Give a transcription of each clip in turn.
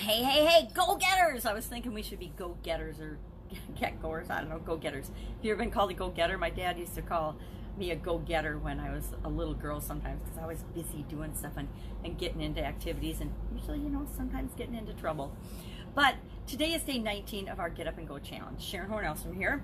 Hey, hey, hey, go-getters! I was thinking we should be go-getters or get-goers. I don't know, go-getters. Have you ever been called a go-getter? My dad used to call me a go-getter when I was a little girl sometimes because I was busy doing stuff and getting into activities and usually, sometimes getting into trouble. But today is day 19 of our Get Up and Go Challenge. Sharon Horne-Ellstrom here.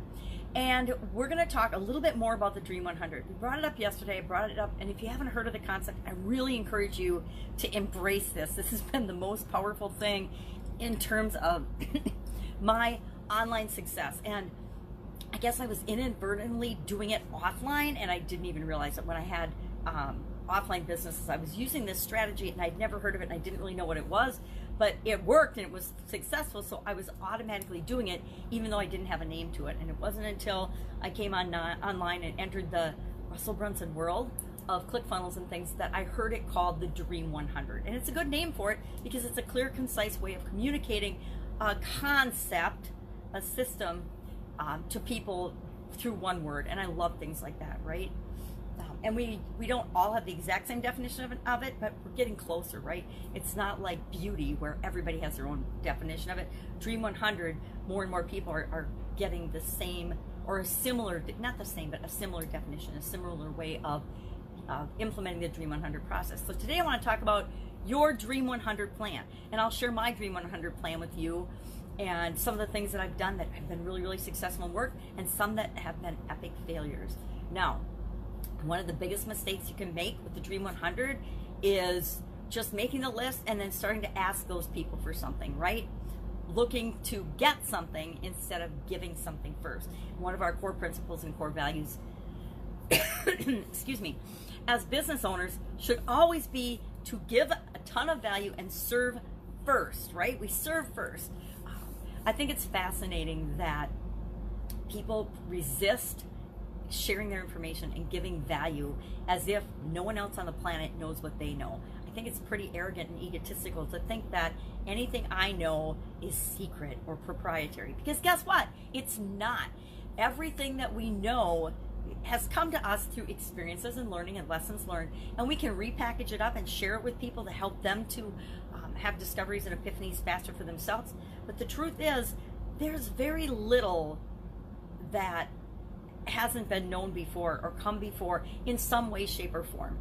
And we're going to talk a little bit more about the Dream 100. We brought it up yesterday, I brought it up, and if you haven't heard of the concept, I really encourage you to embrace this. This has been the most powerful thing in terms of my online success. And I guess I was inadvertently doing it offline, and I didn't even realize it when I had offline businesses. I was using this strategy, and I'd never heard of it, and I didn't really know what it was. But it worked and it was successful, so I was automatically doing it even though I didn't have a name to it. And it wasn't until I came online and entered the Russell Brunson world of ClickFunnels and things that I heard it called the Dream 100. And it's a good name for it because it's a clear, concise way of communicating a concept, a system to people through one word. And I love things like that, right? And we don't all have the exact same definition of it, but we're getting closer, right? It's not like beauty where everybody has their own definition of it. Dream 100, more and more people are getting the same or a similar, not the same, but a similar definition, a similar way of implementing the Dream 100 process. So today I want to talk about your Dream 100 plan, and I'll share my Dream 100 plan with you and some of the things that I've done that have been really, really successful in work and some that have been epic failures. Now, one of the biggest mistakes you can make with the Dream 100 is just making the list and then starting to ask those people for something, right? Looking to get something instead of giving something first. One of our core principles and core values, excuse me, as business owners should always be to give a ton of value and serve first, right? We serve first. I think it's fascinating that people resist sharing their information and giving value as if no one else on the planet knows what they know. I think it's pretty arrogant and egotistical to think that anything I know is secret or proprietary, because guess what? It's not. Everything that we know has come to us through experiences and learning and lessons learned, and we can repackage it up and share it with people to help them to have discoveries and epiphanies faster for themselves. But the truth is, there's very little that hasn't been known before or come before in some way, shape, or form.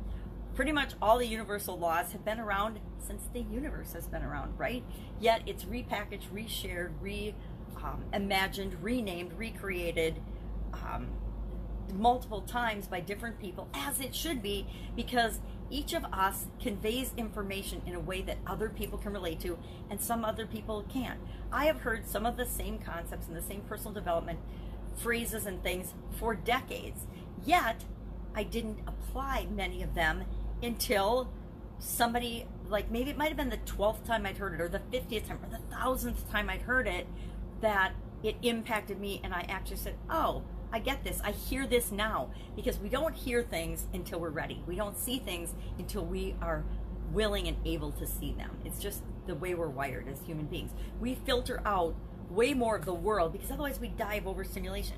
Pretty much all the universal laws have been around since the universe has been around, right? Yet it's repackaged, reshared, reimagined, renamed, recreated multiple times by different people, as it should be, because each of us conveys information in a way that other people can relate to and some other people can't. I have heard some of the same concepts and the same personal development phrases and things for decades, yet I didn't apply many of them until somebody, like maybe it might have been the 12th time I'd heard it or the 50th time or the 1000th time I'd heard it, that it impacted me and I actually said, oh, I get this, I hear this now. Because we don't hear things until we're ready. We don't see things until we are willing and able to see them. It's just the way we're wired as human beings. We filter out way more of the world because otherwise we die of overstimulation.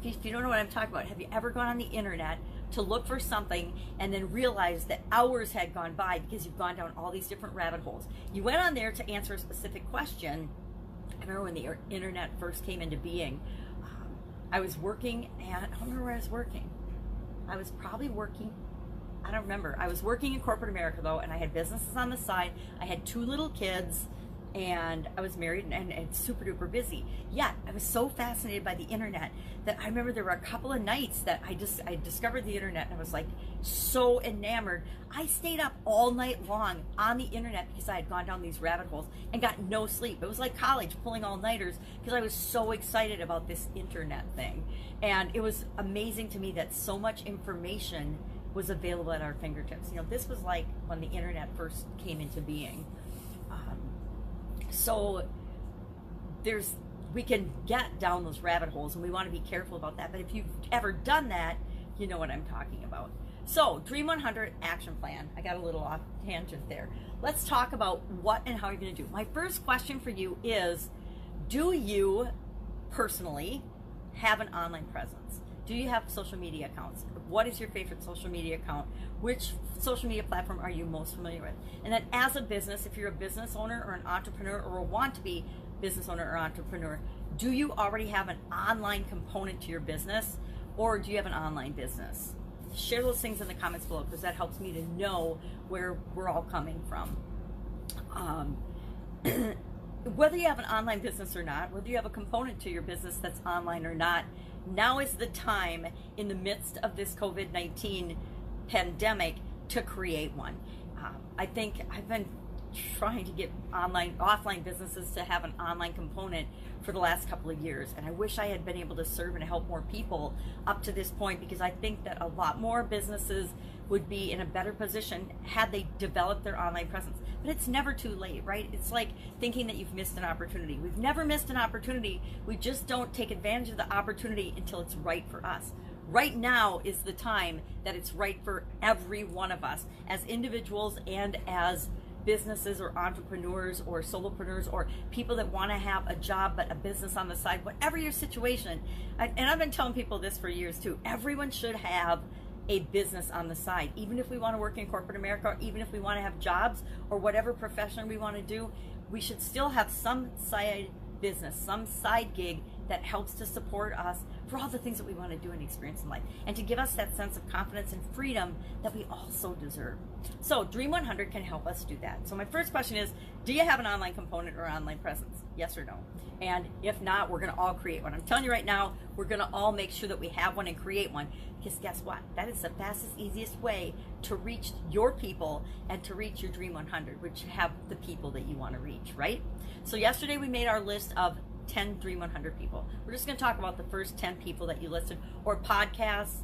If you don't know what I'm talking about, have you ever gone on the internet to look for something and then realized that hours had gone by because you've gone down all these different rabbit holes? You went on there to answer a specific question. I remember when the internet first came into being, I was working and I don't remember where I was working. I was probably working, I don't remember. I was working in corporate America though, and I had businesses on the side. I had 2 little kids, and I was married and super duper busy. Yet I was so fascinated by the internet that I remember there were a couple of nights that I discovered the internet and I was like so enamored. I stayed up all night long on the internet because I had gone down these rabbit holes and got no sleep. It was like college, pulling all-nighters because I was so excited about this internet thing. And it was amazing to me that so much information was available at our fingertips. This was like when the internet first came into being. So we can get down those rabbit holes, and we want to be careful about that. But if you've ever done that, you know what I'm talking about. So Dream 100 action plan. I got a little off tangent there. Let's talk about what and how you're going to do. My first question for you is, do you personally have an online presence? Do you have social media accounts? What is your favorite social media account? Which social media platform are you most familiar with? And then as a business, if you're a business owner or an entrepreneur or want to be business owner or entrepreneur, do you already have an online component to your business, or do you have an online business? Share those things in the comments below, because that helps me to know where we're all coming from. Whether you have an online business or not, whether you have a component to your business that's online or not, now is the time in the midst of this COVID-19 pandemic to create one. I think I've been trying to get offline businesses to have an online component for the last couple of years, and I wish I had been able to serve and help more people up to this point, because I think that a lot more businesses would be in a better position had they developed their online presence. But it's never too late, right? It's like thinking that you've missed an opportunity. We've never missed an opportunity. We just don't take advantage of the opportunity until it's right for us. Right now is the time that it's right for every one of us as individuals and as businesses or entrepreneurs or solopreneurs or people that want to have a job but a business on the side, whatever your situation. And I've been telling people this for years too. Everyone should have a business on the side, even if we want to work in corporate America, or even if we want to have jobs or whatever profession we want to do. We should still have some side business, some side gig that helps to support us for all the things that we want to do and experience in life, and to give us that sense of confidence and freedom that we also deserve. So Dream 100 can help us do that. So my first question is, do you have an online component or online presence? Yes or no? And if not, we're going to all create one. I'm telling you right now, we're going to all make sure that we have one and create one, because guess what? That is the fastest, easiest way to reach your people and to reach your Dream 100, which have the people that you want to reach, right? So yesterday we made our list of 10 Dream 100 people. We're just going to talk about the first 10 people that you listed, or podcasts,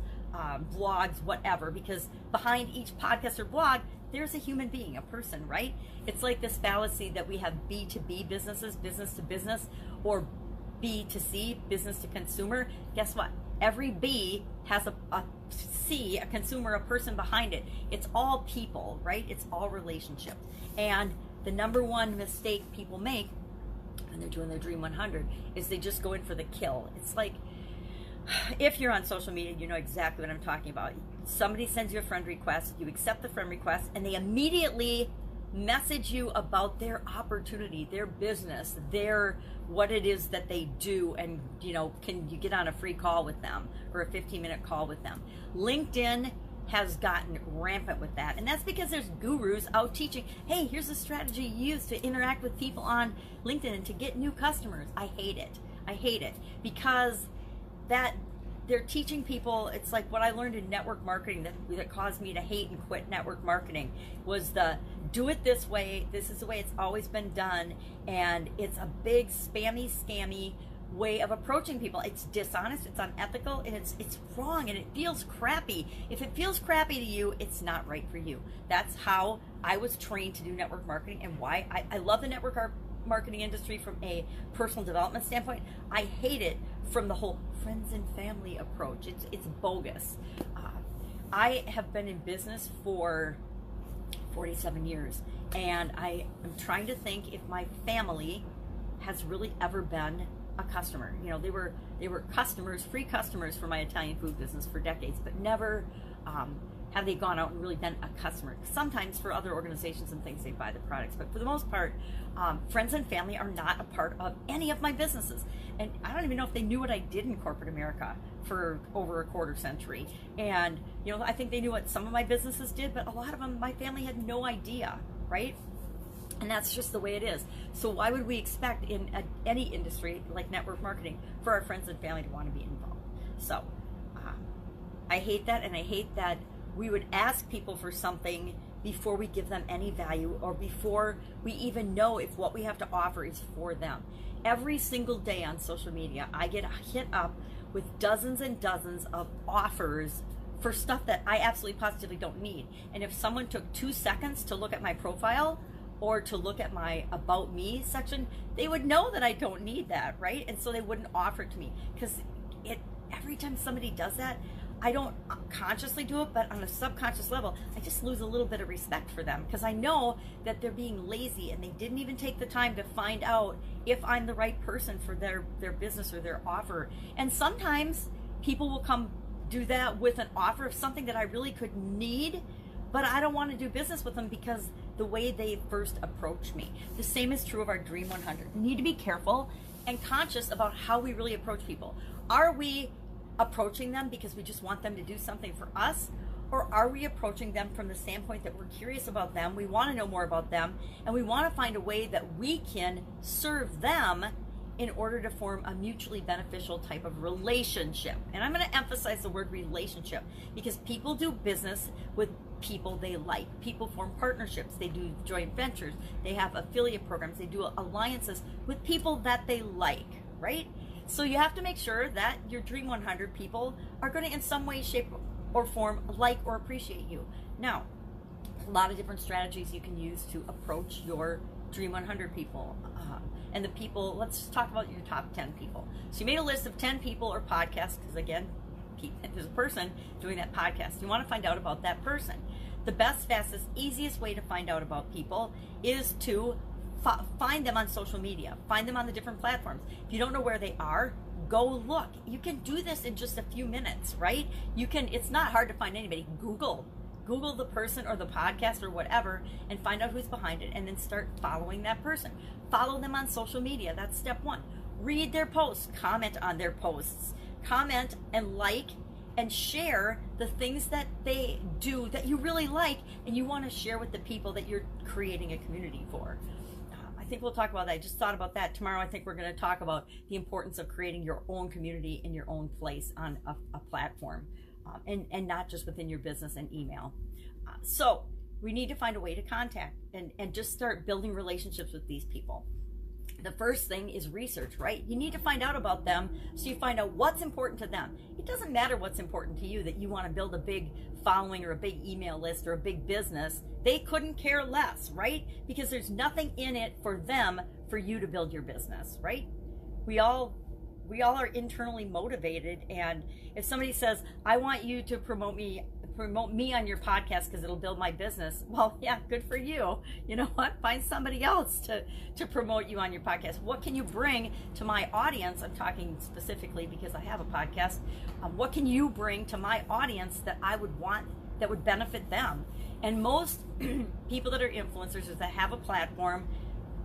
blogs, whatever, because behind each podcast or blog, there's a human being, a person, right? It's like this fallacy that we have B2B businesses, business to business, or B2C, business to consumer. Guess what? Every B has a C, a consumer, a person behind it. It's all people, right? It's all relationships. And the number one mistake people make when they're doing their Dream 100 is they just go in for the kill. It's like, if you're on social media, you know exactly what I'm talking about. Somebody sends you a friend request, you accept the friend request, and they immediately message you about their opportunity, their business, their what it is that they do, and can you get on a free call with them or a 15-minute call with them? LinkedIn has gotten rampant with that, and that's because there's gurus out teaching, hey, here's a strategy you use to interact with people on LinkedIn and to get new customers. I hate it because that they're teaching people. It's like what I learned in network marketing that caused me to hate and quit network marketing was the do it this way, this is the way it's always been done, and it's a big spammy, scammy way of approaching people. It's dishonest, it's unethical, and it's wrong, and it feels crappy. If it feels crappy to you, it's not right for you. That's how I was trained to do network marketing, and why I love the network marketing industry from a personal development standpoint. I hate it from the whole friends and family approach. It's bogus. I have been in business for 47 years, and I am trying to think if my family has really ever been a customer. They were customers, free customers for my Italian food business for decades, but never have they gone out and really been a customer. Sometimes for other organizations and things, they buy the products, but for the most part, friends and family are not a part of any of my businesses. And I don't even know if they knew what I did in corporate America for over a quarter century. And I think they knew what some of my businesses did, but a lot of them, my family had no idea, right? And that's just the way it is. So why would we expect in any industry like network marketing for our friends and family to want to be involved? So I hate that, and I hate that we would ask people for something before we give them any value, or before we even know if what we have to offer is for them. Every single day on social media, I get hit up with dozens and dozens of offers for stuff that I absolutely positively don't need. And if someone took 2 seconds to look at my profile or to look at my About Me section, they would know that I don't need that, right? And so they wouldn't offer it to me, because every time somebody does that, I don't consciously do it, but on a subconscious level, I just lose a little bit of respect for them, because I know that they're being lazy and they didn't even take the time to find out if I'm the right person for their business or their offer. And sometimes People will come do that with an offer of something that I really could need, but I don't want to do business with them because the way they first approached me. The same is true of our Dream 100. We need to be careful and conscious about how we really approach people. Are we approaching them because we just want them to do something for us? Or are we approaching them from the standpoint that we're curious about them, we want to know more about them, and we want to find a way that we can serve them in order to form a mutually beneficial type of relationship? And I'm going to emphasize the word relationship because people do business with people they like. People form partnerships. They do joint ventures. They have affiliate programs. They do alliances with people that they like, right? So you have to make sure that your Dream 100 people are going to in some way, shape, or form like or appreciate you. Now, a lot of different strategies you can use to approach your Dream 100 people. And the people, let's just talk about your top 10 people. So you made a list of 10 people or podcasts, because again, there's a person doing that podcast. You want to find out about that person. The best, fastest, easiest way to find out about people is to find them on social media. Find them on the different platforms. If you don't know where they are, go look. You can do this in just a few minutes, right? You can, it's not hard to find anybody. Google the person or the podcast or whatever and find out who's behind it, and then start following that person. Follow them on social media. That's step one. Read their posts, comment on their posts, comment and like and share the things that they do that you really like and you want to share with the people that you're creating a community for. I think we'll talk about that. I just thought about that. Tomorrow I think we're going to talk about the importance of creating your own community in your own place on a platform. And not just within your business and email. So we need to find a way to contact and just start building relationships with these people. The first thing is research, right? You need to find out about them so you find out what's important to them. It doesn't matter what's important to you, that you want to build a big following or a big email list or a big business. They couldn't care less, right? Because there's nothing in it for them for you to build your business, right? We all are internally motivated, and if somebody says, I want you to promote me on your podcast because it'll build my business, well, yeah, good for you. You know what? Find somebody else to promote you on your podcast. What can you bring to my audience? I'm talking specifically because I have a podcast. What can you bring to my audience that I would want, that would benefit them? And most people that are influencers is that have a platform,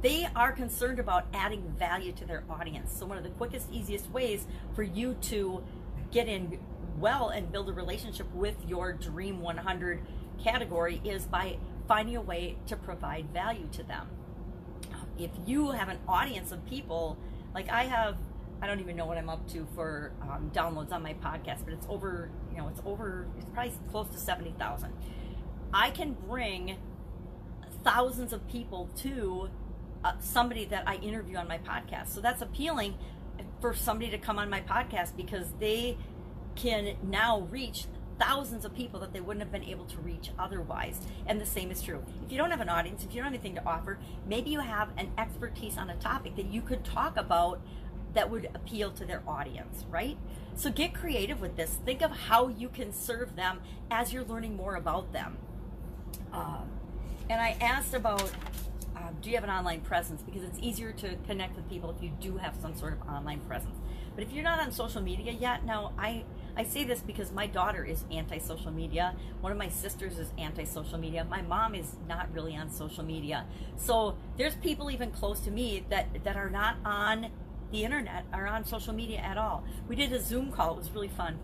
they are concerned about adding value to their audience. So one of the quickest, easiest ways for you to get in well and build a relationship with your Dream 100 category is by finding a way to provide value to them. If you have an audience of people, like I don't even know what I'm up to for downloads on my podcast, but it's probably close to 70,000. I can bring thousands of people to somebody that I interview on my podcast. So that's appealing for somebody to come on my podcast because they can now reach thousands of people that they wouldn't have been able to reach otherwise. And the same is true. If you don't have an audience, if you don't have anything to offer, maybe you have an expertise on a topic that you could talk about that would appeal to their audience, right? So get creative with this. Think of how you can serve them as you're learning more about them. And I asked about, do you have an online presence? Because it's easier to connect with people if you do have some sort of online presence. But if you're not on social media yet, now I say this because my daughter is anti-social media. One of my sisters is anti-social media. My mom is not really on social media. So there's people even close to me that are not on the internet, are on social media at all. We did a Zoom call. It was really fun.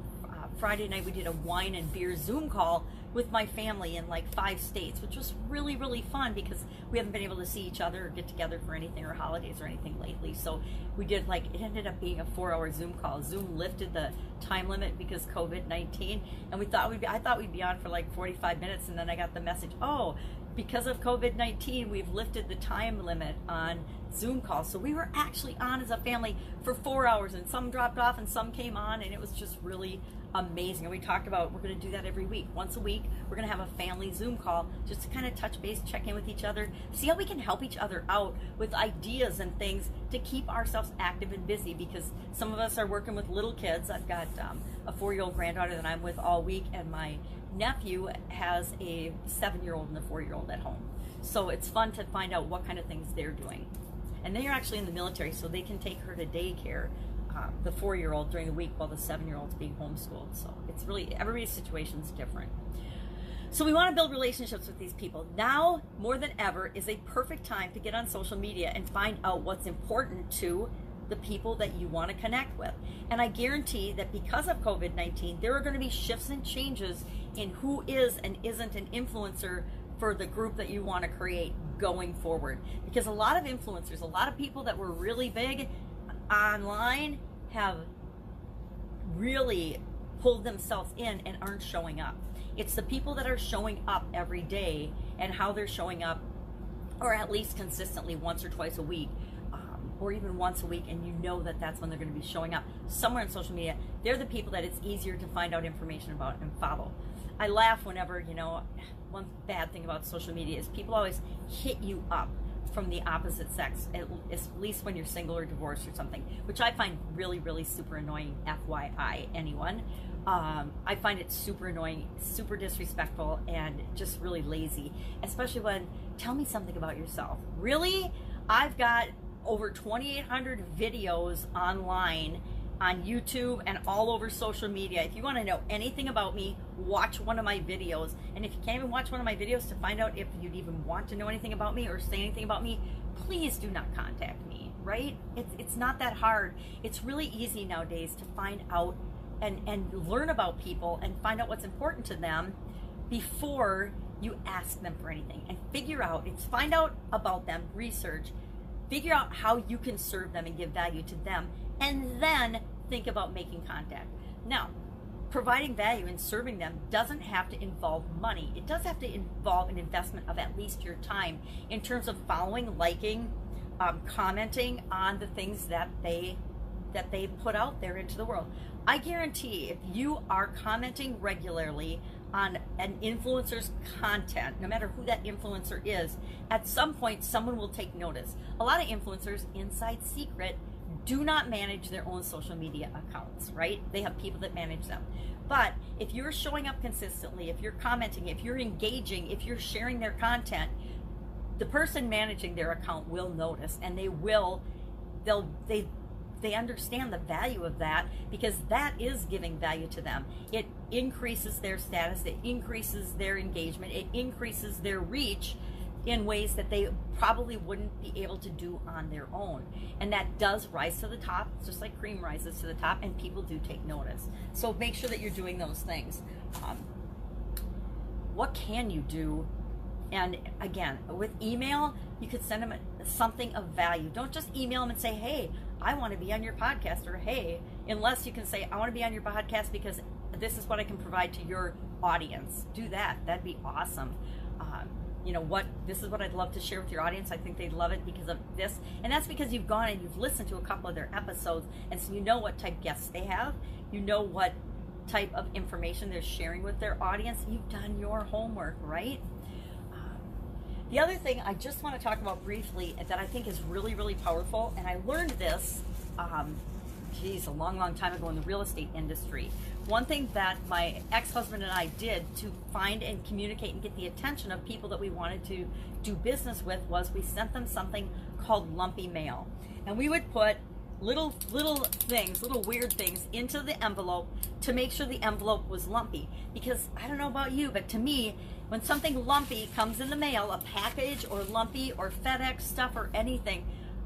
Friday night we did a wine and beer Zoom call with my family in like 5 states, which was really, really fun because we haven't been able to see each other or get together for anything or holidays or anything lately. So we did it ended up being a 4-hour Zoom call. Zoom lifted the time limit because COVID-19, and I thought we'd be on for like 45 minutes, and then I got the message, oh, because of COVID-19, we've lifted the time limit on Zoom calls. So we were actually on as a family for 4 hours, and some dropped off and some came on, and it was just really amazing. And we talked about we're going to do that every week. Once a week, we're going to have a family Zoom call just to kind of touch base, check in with each other, see how we can help each other out with ideas and things to keep ourselves active and busy, because some of us are working with little kids. I've got a 4-year-old granddaughter that I'm with all week, and my nephew has a 7-year-old and a 4-year-old at home. So it's fun to find out what kind of things they're doing. And they're actually in the military, so they can take her to daycare the 4-year-old during the week while the 7-year-old's being homeschooled. So it's really, everybody's situation's different. So we want to build relationships with these people. Now, more than ever, is a perfect time to get on social media and find out what's important to the people that you want to connect with. And I guarantee that because of COVID-19, there are going to be shifts and changes in who is and isn't an influencer for the group that you want to create going forward. Because a lot of influencers, a lot of people that were really big online have really pulled themselves in and aren't showing up. It's the people that are showing up every day and how they're showing up, or at least consistently once or twice a week, or even once a week, and you know that that's when they're going to be showing up somewhere on social media. They're the people that it's easier to find out information about and follow. I laugh whenever, one bad thing about social media is people always hit you up from the opposite sex, at least when you're single or divorced or something, which I find really, really super annoying, FYI, anyone. I find it super annoying, super disrespectful, and just really lazy, especially when, tell me something about yourself. Really? I've got over 2,800 videos online on YouTube and all over social media. If you want to know anything about me, watch one of my videos. And if you can't even watch one of my videos to find out if you'd even want to know anything about me or say anything about me, please do not contact me, right? It's not that hard. It's really easy nowadays to find out and learn about people and find out what's important to them before you ask them for anything. And find out about them, research, figure out how you can serve them and give value to them, and then think about making contact. Now, providing value and serving them doesn't have to involve money. It does have to involve an investment of at least your time in terms of following, liking, commenting on the things that they put out there into the world. I guarantee if you are commenting regularly on an influencer's content, no matter who that influencer is, at some point someone will take notice. A lot of influencers, inside secret, do not manage their own social media accounts, right? They have people that manage them. But if you're showing up consistently, if you're commenting, if you're engaging, if you're sharing their content, the person managing their account will notice, and they understand the value of that, because that is giving value to them. It increases their status, it increases their engagement, it increases their reach in ways that they probably wouldn't be able to do on their own. And that does rise to the top, just like cream rises to the top, and people do take notice. So make sure that you're doing those things. What can you do? And again, with email, you could send them something of value. Don't just email them and say, hey, I want to be on your podcast, or hey, unless you can say, I want to be on your podcast because this is what I can provide to your audience. Do that. That'd be awesome. This is what I'd love to share with your audience. I think they'd love it because of this. And that's because you've gone and you've listened to a couple of their episodes, and so you know what type guests they have. You know what type of information they're sharing with their audience. You've done your homework, right? The other thing I just want to talk about briefly that I think is really, really powerful, and I learned this, a long time ago in the real estate industry. One thing that my ex-husband and I did to find and communicate and get the attention of people that we wanted to do business with was we sent them something called lumpy mail. And we would put little things, little weird things into the envelope to make sure the envelope was lumpy. Because I don't know about you, but to me, when something lumpy comes in the mail, a package or lumpy or FedEx stuff or anything,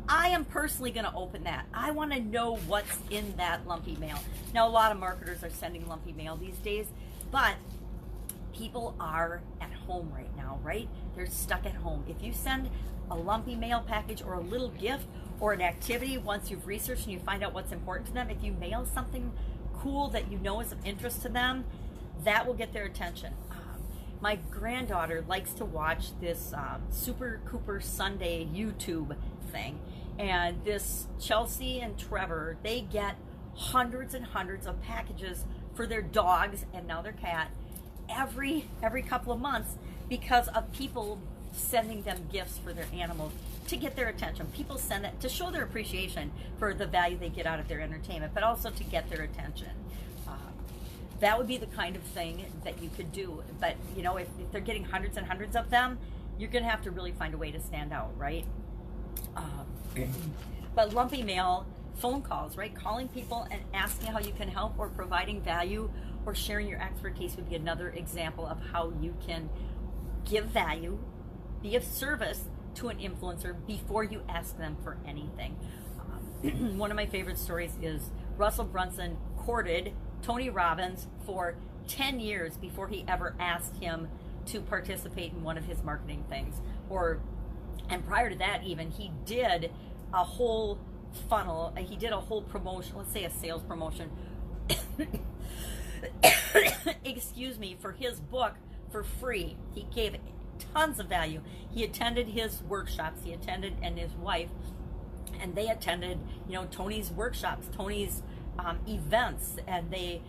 I am personally going to open that. I want to know what's in that lumpy mail. Now, a lot of marketers are sending lumpy mail these days, but people are at home right now, right? They're stuck at home. If you send a lumpy mail package or a little gift or an activity, once you've researched and you find out what's important to them, if you mail something cool that you know is of interest to them, that will get their attention. My granddaughter likes to watch this Super Cooper Sunday YouTube thing. And this Chelsea and Trevor, they get hundreds and hundreds of packages for their dogs and now their cat every couple of months because of people sending them gifts for their animals to get their attention. People send it to show their appreciation for the value they get out of their entertainment, but also to get their attention. That would be the kind of thing that you could do. But, if they're getting hundreds and hundreds of them, you're going to have to really find a way to stand out, right? But lumpy mail, phone calls, right? Calling people and asking how you can help, or providing value or sharing your expertise would be another example of how you can give value, be of service to an influencer before you ask them for anything. One of my favorite stories is Russell Brunson courted Tony Robbins for 10 years before he ever asked him to participate in one of his marketing things. And prior to that even, he did a whole funnel, he did a whole promotion, let's say a sales promotion, excuse me, for his book for free. He gave tons of value. He attended his workshops, and his wife, and they attended, Tony's workshops, Tony's events, and they,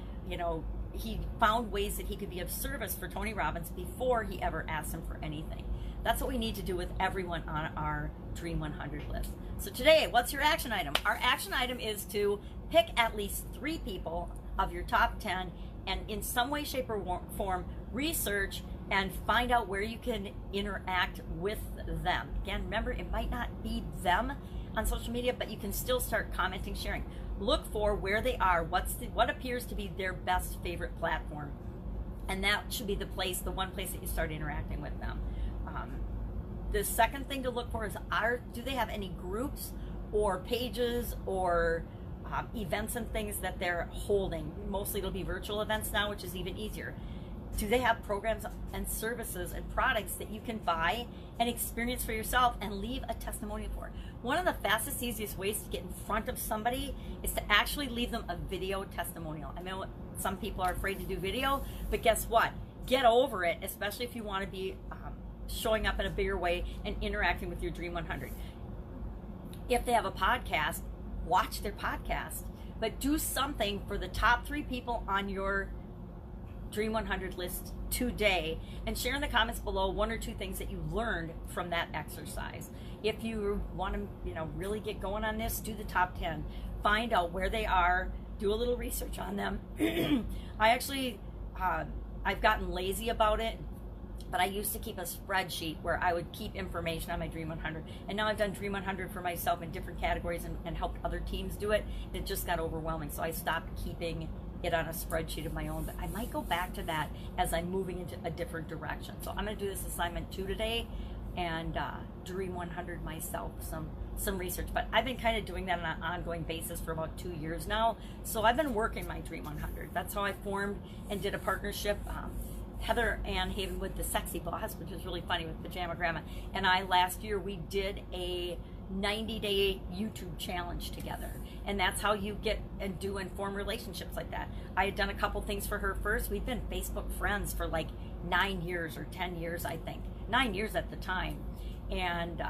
he found ways that he could be of service for Tony Robbins before he ever asked him for anything. That's what we need to do with everyone on our Dream 100 list. So today, what's your action item? Our action item is to pick at least 3 people of your top 10 and in some way, shape, or form, research and find out where you can interact with them. Again, remember, it might not be them on social media, but you can still start commenting, sharing. Look for where they are, what appears to be their best favorite platform. And that should be the one place that you start interacting with them. The second thing to look for is, do they have any groups or pages or events and things that they're holding? Mostly it'll be virtual events now, which is even easier. Do they have programs and services and products that you can buy and experience for yourself and leave a testimonial for? One of the fastest, easiest ways to get in front of somebody is to actually leave them a video testimonial. I know some people are afraid to do video, but guess what? Get over it, especially if you want to be showing up in a bigger way and interacting with your Dream 100. If they have a podcast, watch their podcast, but do something for the top 3 people on your Dream 100 list today, and share in the comments below 1 or 2 things that you learned from that exercise. If you want to, really get going on this, do the top 10. Find out where they are. Do a little research on them. I actually, I've gotten lazy about it, but I used to keep a spreadsheet where I would keep information on my Dream 100. And now I've done Dream 100 for myself in different categories and helped other teams do it. And it just got overwhelming. So I stopped keeping it on a spreadsheet of my own. But I might go back to that as I'm moving into a different direction. So I'm going to do this assignment 2 today and Dream 100 myself some research. But I've been kind of doing that on an ongoing basis for about 2 years now. So I've been working my Dream 100. That's how I formed and did a partnership. Heather Ann Havenwood, the sexy boss, which is really funny, with Pajama Grandma, and I last year, we did a 90-day YouTube challenge together. And that's how you get and do and form relationships like that. I had done a couple things for her first. We've been Facebook friends for like 9 years or 10 years, I think. 9 years at the time. And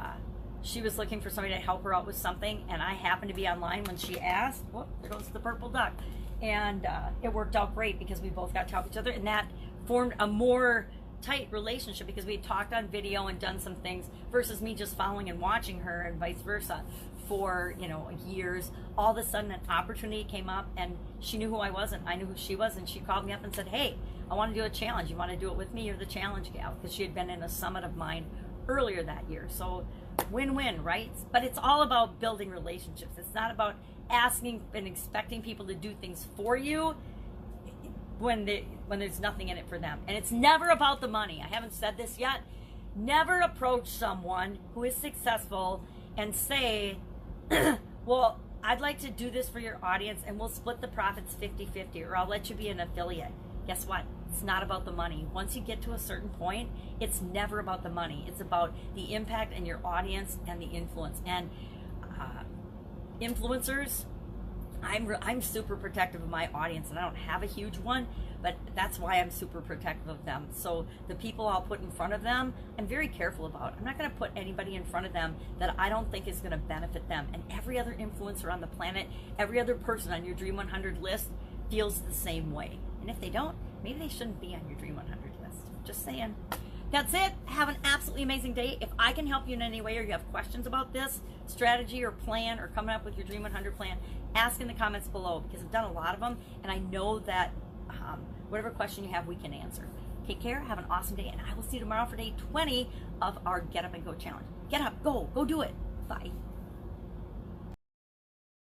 she was looking for somebody to help her out with something, and I happened to be online when she asked. Whoop, there goes the purple duck. And it worked out great because we both got to help each other, and that formed a more tight relationship because we had talked on video and done some things versus me just following and watching her and vice versa for years. All of a sudden an opportunity came up and she knew who I was and I knew who she was, and she called me up and said, hey, I want to do a challenge. You want to do it with me? You're the challenge gal, because she had been in a summit of mine earlier that year. So win-win, right? But it's all about building relationships. It's not about asking and expecting people to do things for you when there's nothing in it for them. And it's never about the money. I haven't said this yet. Never approach someone who is successful and say, well, I'd like to do this for your audience and we'll split the profits 50-50, or I'll let you be an affiliate. Guess what? It's not about the money. Once you get to a certain point, it's never about the money. It's about the impact and your audience and the influence. And influencers, I'm super protective of my audience, and I don't have a huge one, but that's why I'm super protective of them. So the people I'll put in front of them, I'm very careful about. I'm not going to put anybody in front of them that I don't think is going to benefit them. And every other influencer on the planet, every other person on your Dream 100 list feels the same way. And if they don't, maybe they shouldn't be on your Dream 100 list. Just saying. That's it. Have an absolutely amazing day. If I can help you in any way, or you have questions about this strategy or plan or coming up with your Dream 100 plan, ask in the comments below, because I've done a lot of them, and I know that whatever question you have, we can answer. Take care. Have an awesome day, and I will see you tomorrow for day 20 of our Get Up and Go challenge. Get up, go do it. Bye.